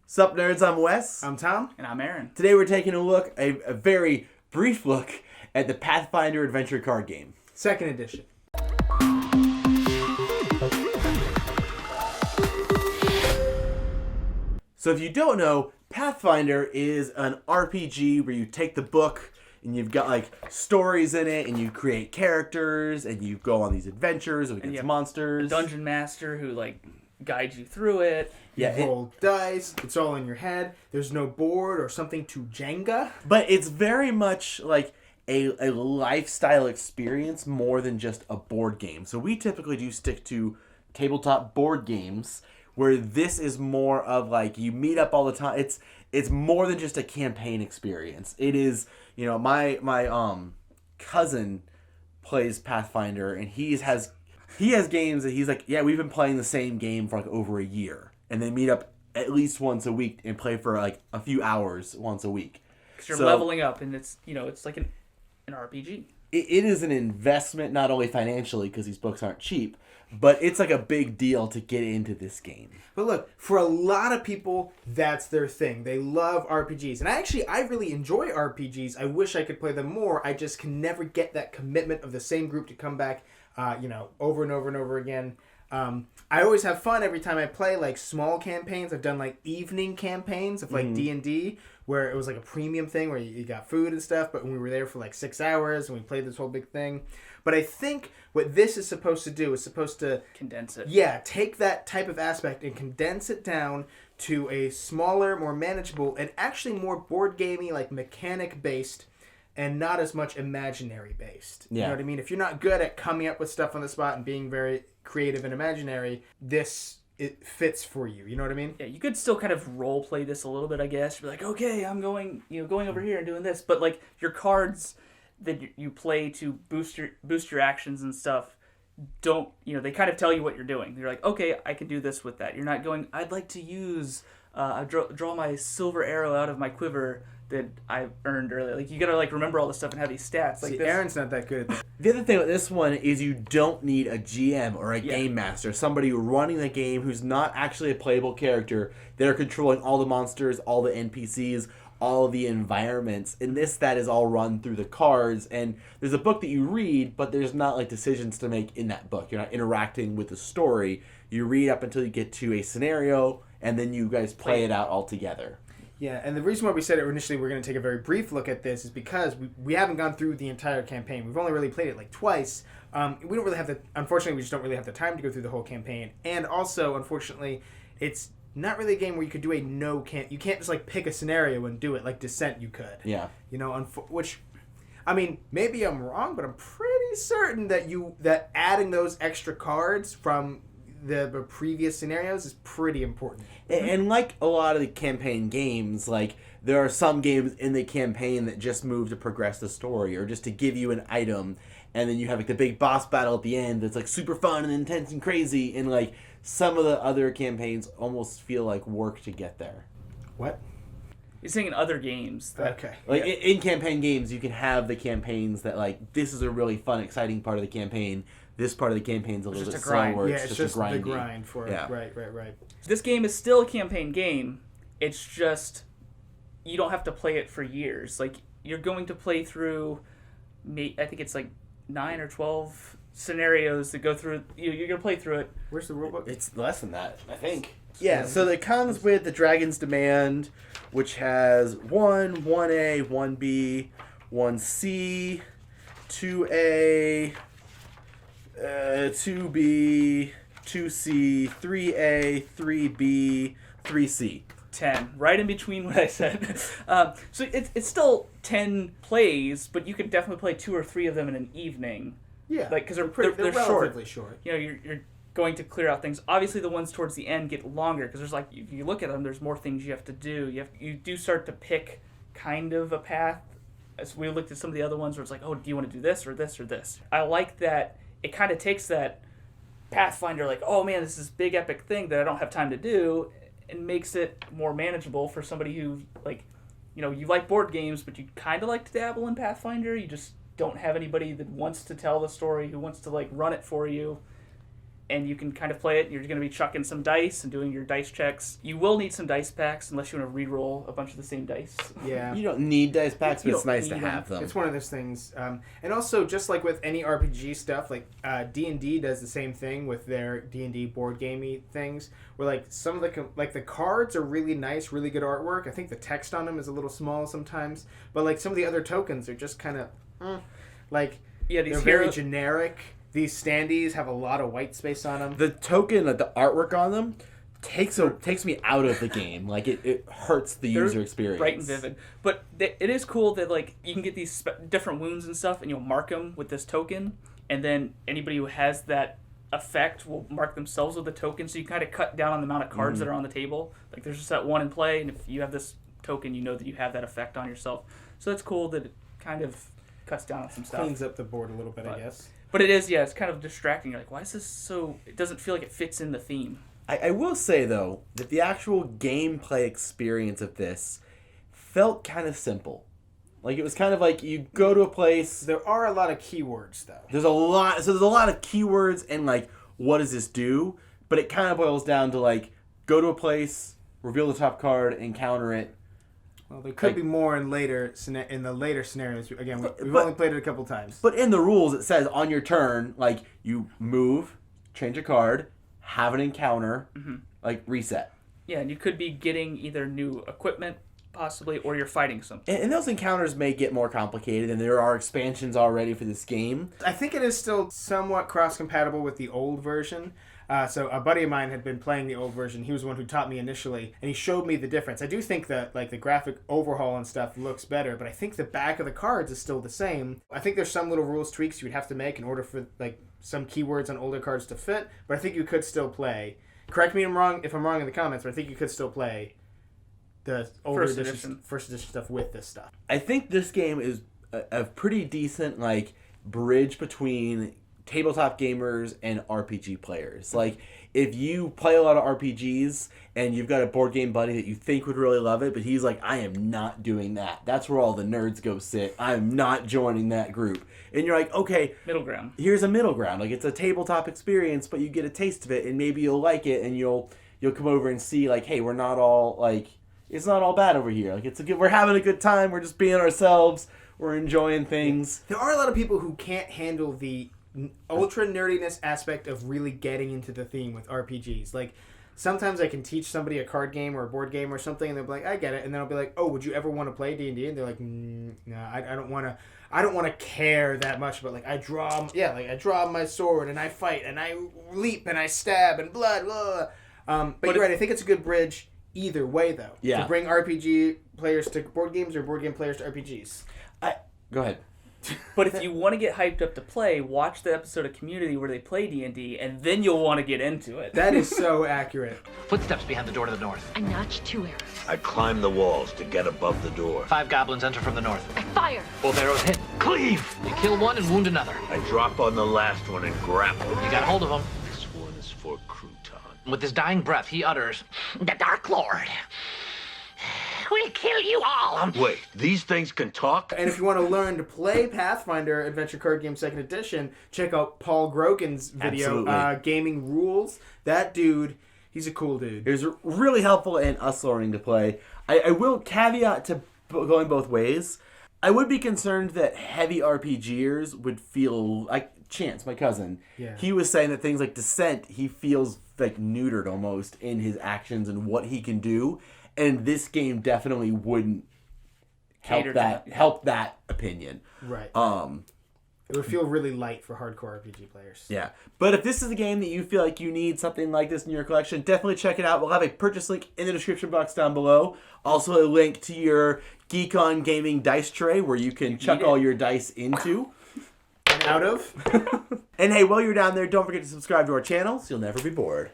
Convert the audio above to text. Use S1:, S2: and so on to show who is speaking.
S1: Sup, nerds? I'm Wes.
S2: I'm Tom.
S3: And I'm Aaron.
S1: Today we're taking a very brief look at the Pathfinder adventure card game.
S2: Second edition.
S1: So if you don't know, Pathfinder is an RPG where you take the book and you've got like stories in it and you create characters and you go on these adventures against monsters.
S3: A dungeon master who guides you through it.
S2: You roll dice. It's all in your head. There's no board or something to Jenga.
S1: But it's very much like a lifestyle experience more than just a board game. So we typically do stick to tabletop board games, where this is more of like you meet up all the time. It's more than just a campaign experience. It is, my cousin plays Pathfinder, and he has games that he's like, yeah, we've been playing the same game for like over a year, and they meet up at least once a week and play for like a few hours once a week.
S3: Because you're leveling up, and it's like an RPG.
S1: It is an investment, not only financially because these books aren't cheap, but it's like a big deal to get into this game.
S2: But look, for a lot of people, that's their thing. They love RPGs. And I really enjoy RPGs. I wish I could play them more. I just can never get that commitment of the same group to come back, over and over and over again. I always have fun every time I play like small campaigns. I've done like evening campaigns of like D&D, where it was like a premium thing where you got food and stuff, but when we were there for like 6 hours and we played this whole big thing. But I think what this is supposed to do is supposed to
S3: condense it.
S2: Yeah, take that type of aspect and condense it down to a smaller, more manageable, and actually more board gamey, like mechanic based, and not as much imaginary based.
S1: Yeah.
S2: You know what I mean? If you're not good at coming up with stuff on the spot and being very creative and imaginary, it fits for you. You know what I mean?
S3: Yeah, you could still kind of role play this a little bit, I guess. You're like, okay, I'm going over here and doing this, but like your cards that you play to boost your actions and stuff don't, they kind of tell you what you're doing. You're like, okay, I can do this with that. You're not going, I'd like to use draw my silver arrow out of my quiver that I earned earlier. Like, you gotta remember all this stuff and have these stats. Like,
S2: Aaron's not that good at that.
S1: The other thing with this one is you don't need a GM or a game master, somebody running the game who's not actually a playable character. They're controlling all the monsters, all the NPCs, all the environments. In this, that is all run through the cards, and there's a book that you read, but there's not like decisions to make in that book. You're not interacting with the story. You read up until you get to a scenario, and then you guys play it out all together.
S2: Yeah, and the reason why we said it initially we're going to take a very brief look at this is because we haven't gone through the entire campaign. We've only really played it like twice. We don't really have unfortunately, we just don't really have the time to go through the whole campaign. And also, unfortunately, it's not really a game where you could do you can't just like pick a scenario and do it like Descent you could.
S1: Yeah.
S2: Which, I mean, maybe I'm wrong, but I'm pretty certain that adding those extra cards from the previous scenarios is pretty important.
S1: And like a lot of the campaign games, like there are some games in the campaign that just move to progress the story or just to give you an item, and then you have like the big boss battle at the end that's like super fun and intense and crazy, and like some of the other campaigns almost feel like work to get there.
S2: What?
S3: You're saying in other games.
S2: Okay.
S1: Like in campaign games, you can have the campaigns that like this is a really fun, exciting part of the campaign. This part of the campaign's a little bit slower.
S2: Yeah, it's just the
S1: grindy.
S2: grind for it. Yeah. Right.
S3: This game is still a campaign game. It's just you don't have to play it for years. Like, you're going to play through, I think it's like 9 or 12 scenarios that go through. You're going to play through it.
S2: Where's the rulebook?
S1: It's less than that, I think. Yeah, so it comes with the Dragon's Demand, which has 1A, 1B, 1C, 2A... 2B, 2C, 3A, 3B, 3C.
S3: 10. Right in between what I said. So it's still 10 plays, but you could definitely play 2 or 3 of them in an evening.
S2: Yeah.
S3: Because they're
S2: relatively short.
S3: You're going to clear out things. Obviously, the ones towards the end get longer, because there's if you look at them, there's more things you have to do. You do start to pick kind of a path. As we looked at some of the other ones where it's like, oh, do you want to do this or this or this? I like that. It kind of takes that Pathfinder, like, oh man, this is this big epic thing that I don't have time to do, and makes it more manageable for somebody who, you like board games, but you kind of like to dabble in Pathfinder. You just don't have anybody that wants to tell the story, who wants to, run it for you. and you can kind of play it. You're going to be chucking some dice and doing your dice checks. You will need some dice packs unless you want to re-roll a bunch of the same dice.
S2: Yeah.
S1: You don't need dice packs, but
S3: You
S1: it's
S3: don't
S1: nice to
S3: need
S1: have them.
S2: It's one of those things. And also, just like with any RPG stuff, like D&D does the same thing with their D&D board gamey things, where like some of the cards are really nice, really good artwork. I think the text on them is a little small sometimes, but like some of the other tokens are just kind of like
S3: Yeah,
S2: they're very generic. These standees have a lot of white space on them.
S1: The token, the artwork on them, takes me out of the game. Like it hurts the user experience.
S3: Bright and vivid. But it is cool that like you can get these different wounds and stuff, and you'll mark them with this token, and then anybody who has that effect will mark themselves with the token. So you kind of cut down on the amount of cards that are on the table. Like there's just that one in play, and if you have this token, you know that you have that effect on yourself. So it's cool that it kind of cuts down on some stuff.
S2: Cleans up the board a little bit, I guess.
S3: But it is, it's kind of distracting. You're like, why is this so... It doesn't feel like it fits in the theme.
S1: I will say, though, that the actual gameplay experience of this felt kind of simple. Like, it was kind of like you go to a place...
S2: There are a lot of keywords, though.
S1: There's a lot of keywords and, like, what does this do? But it kind of boils down to, like, go to a place, reveal the top card, encounter it.
S2: Well, there could be more in the later scenarios. Again, we've only played it a couple times.
S1: But in the rules, it says on your turn, like, you move, change a card, have an encounter, like, reset.
S3: Yeah, and you could be getting either new equipment, possibly, or you're fighting something.
S1: And those encounters may get more complicated, and there are expansions already for this game.
S2: I think it is still somewhat cross-compatible with the old version. So a buddy of mine had been playing the old version. He was the one who taught me initially, and he showed me the difference. I do think that like the graphic overhaul and stuff looks better, but I think the back of the cards is still the same. I think there's some little rules tweaks you'd have to make in order for like some keywords on older cards to fit, but I think you could still play. Correct me if I'm wrong in the comments, but I think you could still play the older first edition stuff with this stuff.
S1: I think this game is a pretty decent like bridge between tabletop gamers and RPG players. Like, if you play a lot of RPGs and you've got a board game buddy that you think would really love it, but he's like, I am not doing that. That's where all the nerds go sit. I'm not joining that group. And you're like, okay,
S3: middle ground.
S1: Here's a middle ground. Like, it's a tabletop experience, but you get a taste of it, and maybe you'll like it, and you'll come over and see, like, hey, we're not all, like, it's not all bad over here. Like, we're having a good time. We're just being ourselves. We're enjoying things.
S2: There are a lot of people who can't handle the ultra nerdiness aspect of really getting into the theme with RPGs. Like, sometimes I can teach somebody a card game or a board game or something, and they'll be like, I get it. And then I'll be like, oh, would you ever want to play D&D? And they're like, no, I don't want to. I don't want to care that much, but like I draw my sword and I fight and I leap and I stab and blood. Blah. But you're right. I think it's a good bridge either way, though.
S1: Yeah.
S2: To bring RPG players to board games or board game players to RPGs.
S1: Go ahead.
S3: But if you want to get hyped up to play, watch the episode of Community where they play D&D, and then you'll want to get into it.
S2: That is so accurate.
S4: Footsteps behind the door to the north.
S5: I notch 2 arrows.
S6: I climb the walls to get above the door.
S4: 5 goblins enter from the north.
S5: I fire.
S4: Both arrows hit.
S6: Cleave!
S4: You kill one and wound another.
S6: I drop on the last one and grapple.
S4: You got hold of him.
S6: This one is for Crouton.
S4: With his dying breath, he utters, "The Dark Lord will kill you all."
S6: Wait, these things can talk?
S2: And if you want to learn to play Pathfinder Adventure Card Game 2nd Edition, check out Paul Grogan's video, Gaming Rules. That dude, he's a cool dude.
S1: It was really helpful in us learning to play. I will caveat to going both ways. I would be concerned that heavy RPGers would feel like Chance, my cousin.
S2: Yeah.
S1: He was saying that things like Descent, he feels like neutered almost in his actions and what he can do. And this game definitely wouldn't help that opinion.
S2: Right. It would feel really light for hardcore RPG players.
S1: Yeah. But if this is a game that you feel like you need something like this in your collection, definitely check it out. We'll have a purchase link in the description box down below. Also a link to your Geek On Gaming dice tray where you can chuck all your dice into.
S2: And out of.
S1: And hey, while you're down there, don't forget to subscribe to our channel so you'll never be bored.